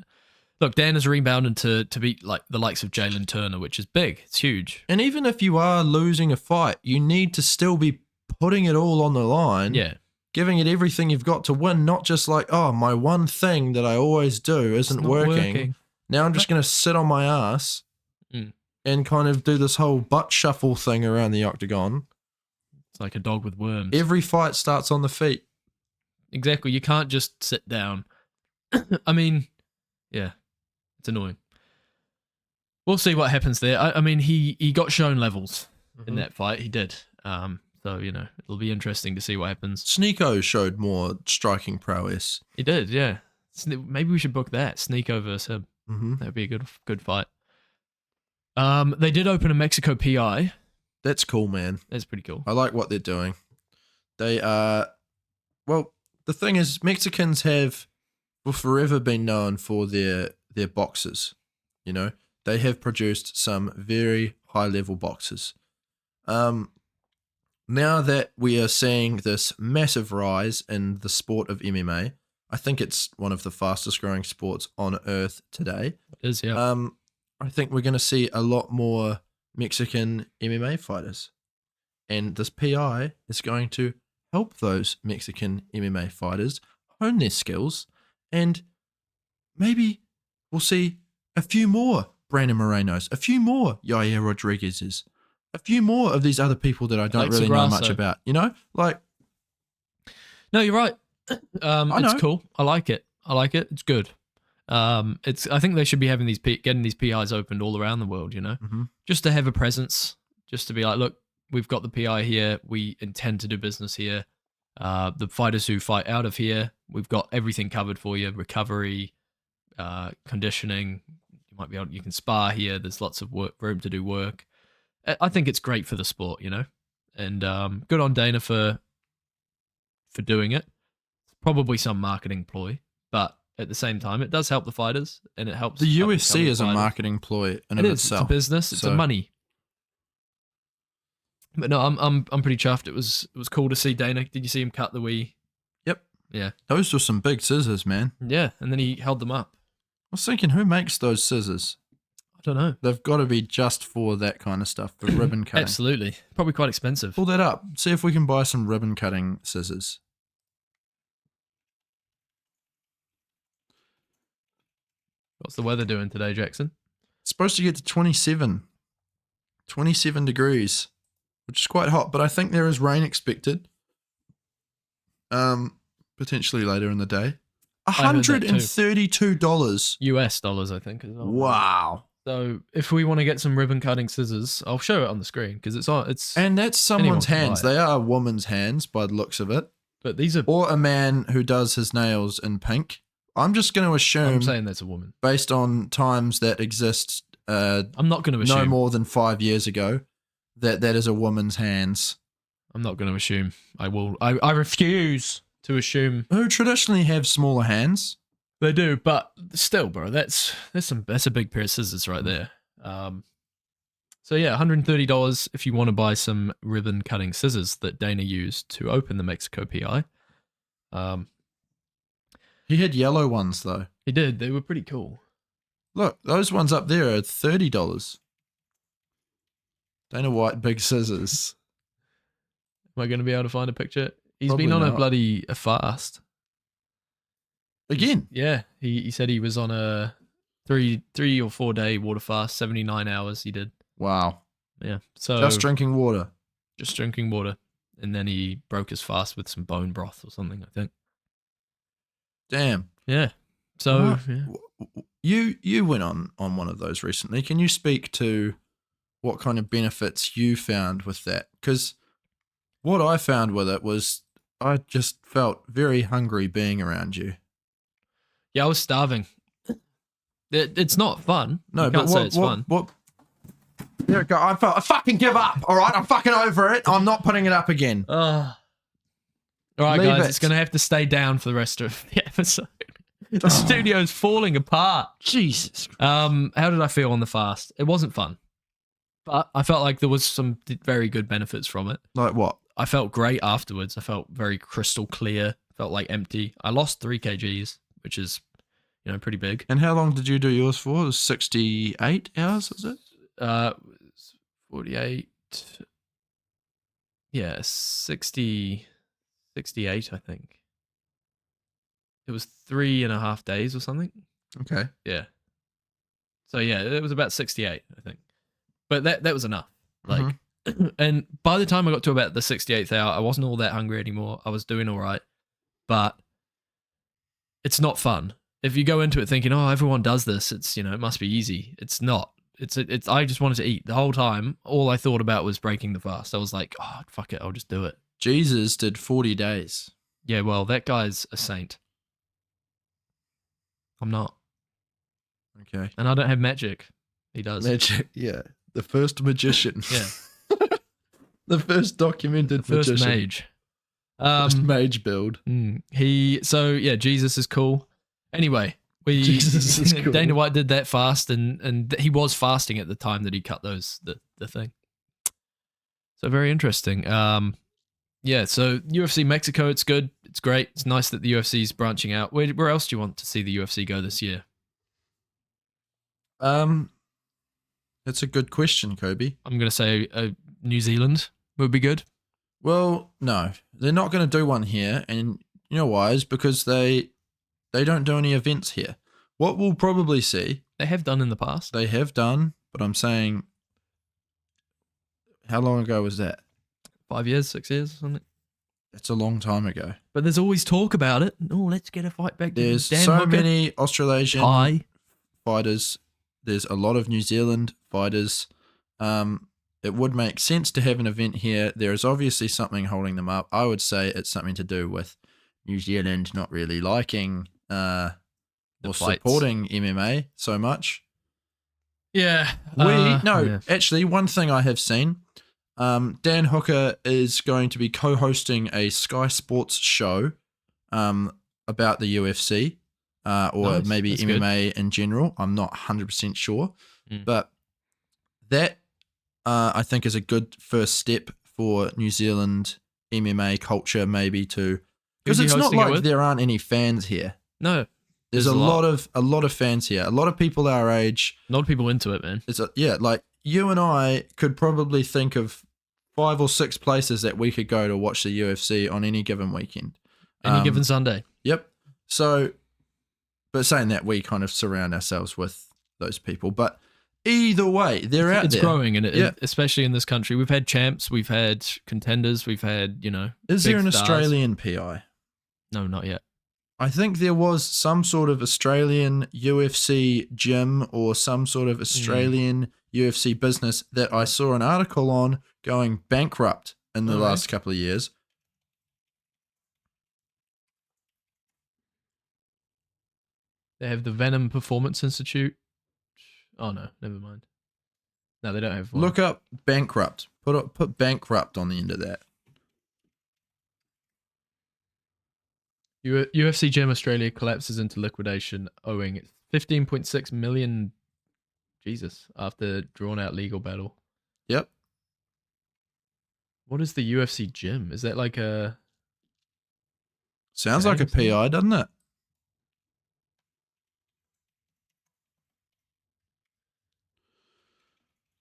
look, Dan has rebounded to beat like the likes of Jalen Turner, which is big. It's huge. And even if you are losing a fight, you need to still be putting it all on the line. Yeah. Giving it everything you've got to win, not just like, oh, my one thing that I always do isn't working. Now I'm just going to sit on my ass and kind of do this whole butt shuffle thing around the octagon. It's like a dog with worms. Every fight starts on the feet. exactly. You can't just sit down. I mean, yeah, it's annoying. We'll see what happens there. I mean, he got shown levels in that fight. He did. So, it'll be interesting to see what happens. Sneeko showed more striking prowess. He did, yeah. Maybe we should book that. Sneeko versus him. Mm-hmm. That'd be a good fight. They did open a Mexico PI. That's cool, man. That's pretty cool. I like what they're doing. They are... Well, the thing is, Mexicans will forever been known for their boxers. They have produced some very high-level boxers. Now that we are seeing this massive rise in the sport of MMA, I think it's one of the fastest growing sports on earth today. It is, yeah. I think we're going to see a lot more Mexican MMA fighters. And this PI is going to help those Mexican MMA fighters hone their skills. And maybe we'll see a few more Brandon Morenos, a few more Yair Rodriguez's, a few more of these other people that I don't really know much about, No, you're right. It's cool. I like it. It's good. I think they should be having getting these PIs opened all around the world, just to have a presence, just to be like, look, we've got the PI here. We intend to do business here. The fighters who fight out of here, we've got everything covered for you. Recovery, conditioning. You can spar here. There's lots of room to do work. I think it's great for the sport, and good on Dana for doing it. It's probably some marketing ploy, but at the same time, it does help the fighters, and it helps. The UFC is a marketing ploy in of itself. It's a business. It's a money. But no, I'm pretty chuffed. It was cool to see Dana. Did you see him cut the wee? Yep. Yeah. Those were some big scissors, man. Yeah, and then he held them up. I was thinking, who makes those scissors? I don't know. They've got to be just for that kind of stuff, for ribbon cutting. Absolutely. Probably quite expensive. Pull that up. See if we can buy some ribbon cutting scissors. What's the weather doing today, Jackson? It's supposed to get to 27 degrees, which is quite hot, but I think there is rain expected. Potentially later in the day. $132 US dollars, I think, as well. Wow. So if we want to get some ribbon cutting scissors, I'll show it on the screen because it's and that's someone's hands. They are a woman's hands by the looks of it. But these are or a man who does his nails in pink. I'm just going to assume. I'm saying that's a woman based on times that exist. I'm not going to assume no more than 5 years ago that is a woman's hands. I'm not going to assume. I will. I refuse to assume. Who traditionally have smaller hands. They do, but still, bro, that's a big pair of scissors right there. So yeah, $130 if you want to buy some ribbon cutting scissors that Dana used to open the Mexico PI. He had yellow ones though. He did. They were pretty cool. Look, those ones up there are $30. Dana White big scissors. Am I going to be able to find a picture? He's Probably been on not. a fast. Again? Yeah, he said he was on a 3 or 4 day water fast, 79 hours he did. Wow. Yeah. So just drinking water. Just drinking water. And then he broke his fast with some bone broth or something, I think. Damn. Yeah. So yeah. You went on one of those recently. Can you speak to what kind of benefits you found with that? Because what I found with it was I just felt very hungry being around you. Yeah, I was starving. It's not fun. No, you but can't say it's fun. There we go. I fucking give up. All right, I'm fucking over it. I'm not putting it up again. All right, Leave guys, it. it's going to have to stay down for the rest of the episode. The studio's falling apart. Jesus. How did I feel on the fast? It wasn't fun, but I felt like there was some very good benefits from it. Like what? I felt great afterwards. I felt very crystal clear. Felt like empty. I lost 3 kgs, which is, pretty big. And how long did you do yours for? It was 68 hours, is it? 48. Yeah, 68, I think. It was 3.5 days or something. Okay. Yeah. So yeah, it was about 68, I think. But that was enough. Like, and by the time I got to about the 68th hour, I wasn't all that hungry anymore. I was doing all right. But it's not fun. If you go into it thinking, oh, everyone does this, it's, it must be easy. It's not. It's. I just wanted to eat the whole time. All I thought about was breaking the fast. I was like, oh, fuck it, I'll just do it. Jesus did 40 days. Yeah, well, that guy's a saint. I'm not. Okay. And I don't have magic. He does. Magic, yeah. The first magician. Yeah. The first documented First magician. mage. First mage build. Jesus is cool. Anyway, Jesus is cool. Dana White did that fast, and he was fasting at the time that he cut the thing. So very interesting. So UFC Mexico, it's good. It's great. It's nice that the UFC's branching out. Where else do you want to see the UFC go this year? That's a good question, Kobe. I'm going to say New Zealand would be good. Well, no, they're not going to do one here, and you know why? Is because they don't do any events here. What we'll probably see, They have done in the past. they have done, but I'm saying, how long ago was that? 5 years, 6 years, something. It's a long time ago. But there's always talk about it. Oh, let's get a fight back. There's Dan so Hooker. many Australasian Hi. fighters. There's a lot of New Zealand fighters. It would make sense to have an event here. There is obviously something holding them up. I would say it's something to do with New Zealand not really liking or fights. supporting MMA so much. Yeah. Actually, one thing I have seen, Dan Hooker is going to be co-hosting a Sky Sports show about the UFC or Nice. maybe That's MMA in general. I'm not 100% sure, but that I think is a good first step for New Zealand MMA culture, maybe to, because Who's he it's not hosting it like with? there aren't any fans here. No. There's a lot of fans here. A lot of people our age. A lot of people into it, man. Like you and I could probably think of 5 or 6 places that we could go to watch the UFC on any given weekend. Any given Sunday. Yep. So, but saying that, we kind of surround ourselves with those people. But either way, they're out It's there. growing, and especially in this country. We've had champs, we've had contenders, we've had, Is big there an stars. Australian PI? No, not yet. I think there was some sort of Australian UFC gym or some sort of Australian UFC business that I saw an article on going bankrupt in the last couple of years. They have the Venom Performance Institute. Oh, no, never mind. No, they don't have one. Look up bankrupt. Put bankrupt on the end of that. UFC Gym Australia collapses into liquidation, owing 15.6 million. Jesus, after drawn out legal battle. Yep. What is the UFC Gym? Is that like a? Sounds like a PI, doesn't it?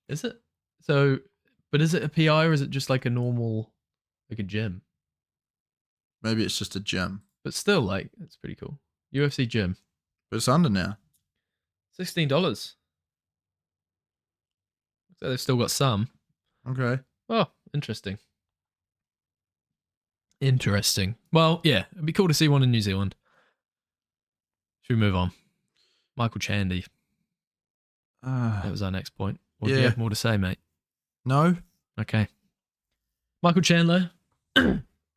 Is it? So, but is it a PI or is it just like a normal, like a gym? Maybe it's just a gym. But still, like, it's pretty cool. UFC Gym. But it's under now. $16. Looks like they've still got some. Okay. Oh, interesting. Interesting. Well, yeah, it'd be cool to see one in New Zealand. Should we move on? Michael Chandy. That was our next point. Or do you have more to say, mate? No. Okay. Michael Chandler,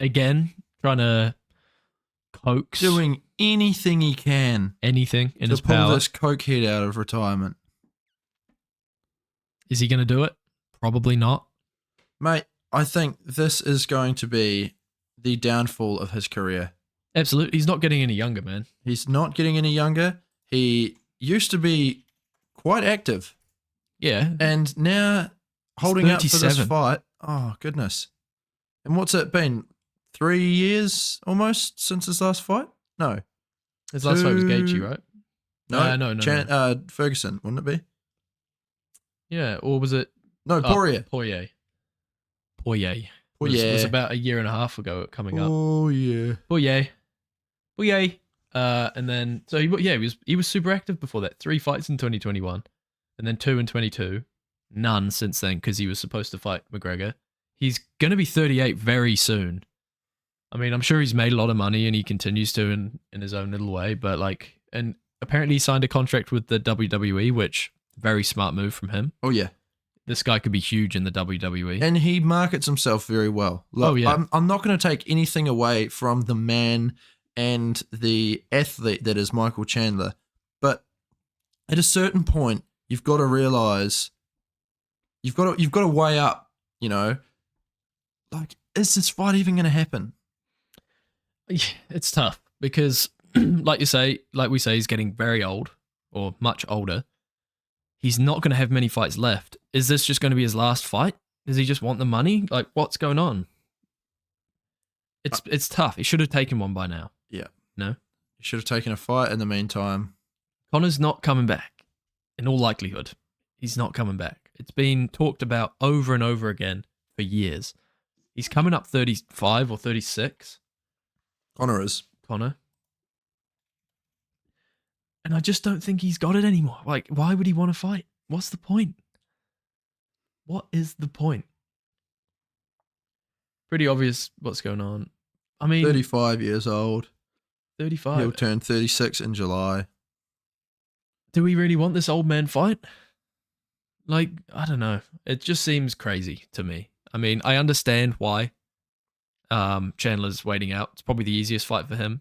again, trying to coax Doing anything he can anything in to his pull power. this cokehead out of retirement. Is he going to do it? Probably not. Mate, I think this is going to be the downfall of his career. Absolutely. He's not getting any younger, man. He's not getting any younger. He used to be quite active. Yeah. And now holding out for this 37. fight. Oh, goodness. And what's it been? 3 years almost since his last fight? No. His last fight was Gaethje, right? No. No. Ferguson, wouldn't it be? Yeah. Or was it? No, Poirier. Poirier. Poirier. Was about a year and a half ago coming up. Oh, yeah. Poirier. And then, so he was super active before that. 3 fights in 2021. And then 2 in 22. None since then because he was supposed to fight McGregor. He's going to be 38 very soon. I mean, I'm sure he's made a lot of money and he continues to in his own little way, but like, and apparently he signed a contract with the WWE, which very smart move from him. Oh, yeah. This guy could be huge in the WWE. And he markets himself very well. Look, Oh, yeah. I'm not going to take anything away from the man and the athlete that is Michael Chandler. But at a certain point, you've got to realize, you've got to weigh up, you know, like, is this fight even going to happen? It's tough because, like we say, he's getting very old or much older. He's not going to have many fights left. Is this just going to be his last fight? Does he just want the money? Like, what's going on? It's tough. He should have taken one by now. Yeah. No? He should have taken a fight in the meantime. Conor's not coming back. In all likelihood, he's not coming back. It's been talked about over and over again for years. He's coming up 35 or 36. Conor is. Conor. And I just don't think he's got it anymore. Like, why would he want to fight? What's the point? What is the point? Pretty obvious what's going on. I mean, 35 years old. 35. He'll turn 36 in July. Do we really want this old man fight? Like, I don't know. It just seems crazy to me. I mean, I understand why Chandler's waiting out. It's probably the easiest fight for him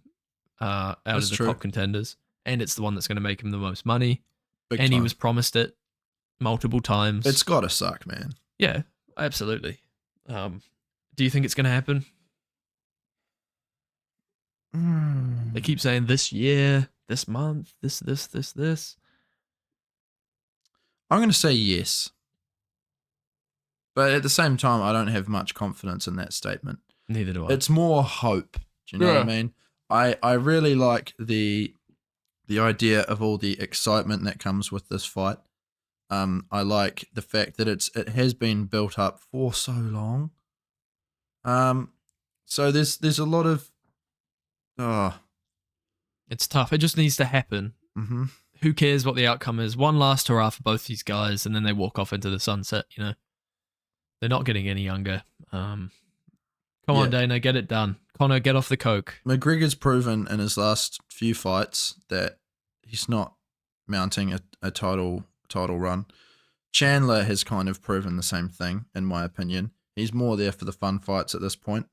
out That's of the true. top contenders. And it's the one that's going to make him the most money. Big And time. he was promised it multiple times. It's got to suck, man. Yeah, absolutely. Do you think it's going to happen? They keep saying this year, this month, this. I'm going to say yes. But at the same time, I don't have much confidence in that statement. Neither do I. It's more hope. Do you know what I mean? I really like the idea of all the excitement that comes with this fight. I like the fact that it has been built up for so long. So there's a lot of It's tough. It just needs to happen. Mm-hmm. Who cares what the outcome is? One last hurrah for both these guys, and then they walk off into the sunset, you know? They're not getting any younger. Come on, Dana, get it done. Conor, get off the coke. McGregor's proven in his last few fights that he's not mounting a title run. Chandler has kind of proven the same thing, in my opinion. He's more there for the fun fights at this point.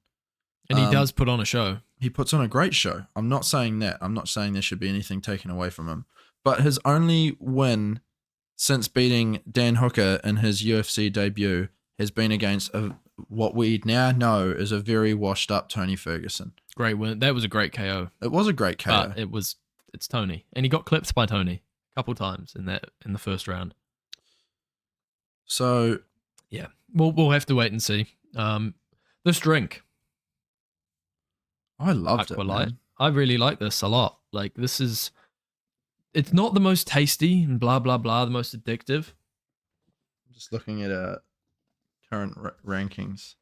And he does put on a show. He puts on a great show. I'm not saying that. I'm not saying there should be anything taken away from him. But his only win since beating Dan Hooker in his UFC debut has been against what we now know is a very washed up Tony Ferguson. Great win. That was a great KO. It was a great KO. But it's Tony. And he got clipped by Tony a couple times in the first round. So yeah. We'll have to wait and see. This drink. I loved it. Man. I really like this a lot. Like, it's not the most tasty and blah, blah, blah, the most addictive. I'm just looking at current rankings.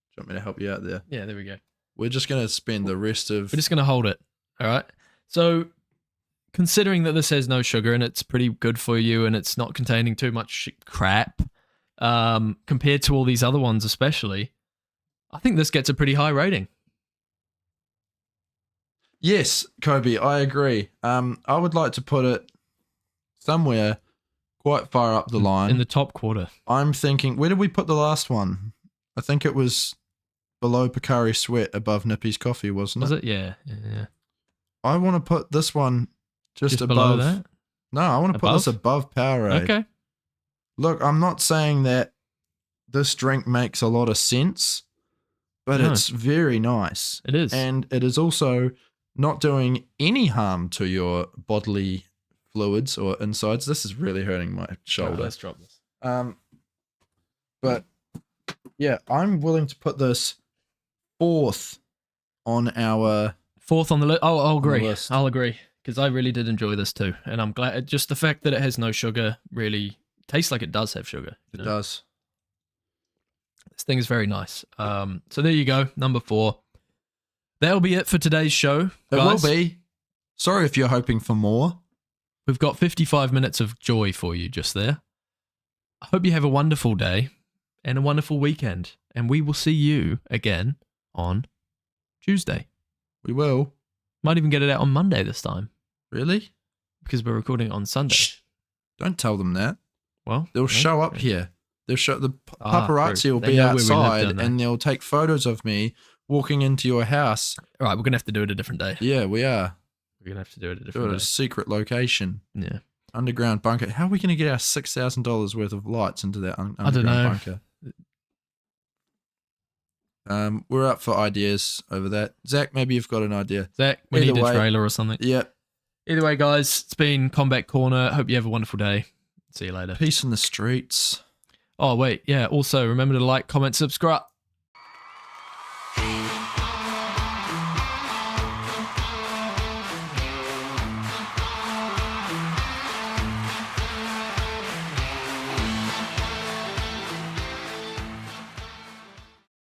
Do you want me to help you out there? Yeah, there we go. We're just going to spend the rest of... We're just going to hold it. All right. So, considering that this has no sugar and it's pretty good for you and it's not containing too much crap, compared to all these other ones especially, I think this gets a pretty high rating. Yes, Kobe, I agree. I would like to put it somewhere quite far up the line. In the top quarter. I'm thinking, where did we put the last one? I think it was below Pocari Sweat, above Nippy's Coffee, wasn't it? Was it? Yeah. I want to put this one just above. Below that? No, I want to put this above Powerade. Okay. Look, I'm not saying that this drink makes a lot of sense, but it's very nice. It is. And it is also not doing any harm to your bodily fluids or insides. This is really hurting my shoulder. Let's drop this. But yeah, I'm willing to put this fourth on our... Fourth on the list. Oh, I'll agree. List. I'll agree. Because I really did enjoy this too. And I'm glad, just the fact that it has no sugar really tastes like it does have sugar. It does. This thing is very nice. So there you go, number 4. That'll be it for today's show. It guys. will be. Sorry if you're hoping for more. We've got 55 minutes of joy for you just there. I hope you have a wonderful day. and a wonderful weekend. And we will see you again on Tuesday. We will. Might even get it out on Monday this time. Really? Because we're recording it on Sunday. Shh. Don't tell them that. Well, They'll show up here. They'll show the Ah, paparazzi true. will They be know where we live, outside don't they? and they'll take photos of me walking into your house. All right, we're going to have to do it a different day. Yeah, we are. We're going to have to do it a Do different it at a day. secret location. Yeah. Underground bunker. How are we going to get our $6,000 worth of lights into that I don't underground know. bunker? We're up for ideas over that. Zach, maybe you've got an idea. Zach, we Either need a way. trailer or something. Yep. Either way, guys, it's been Combat Corner. Hope you have a wonderful day. See you later. Peace in the streets. Oh, wait. Yeah. Also, remember to like, comment, subscribe.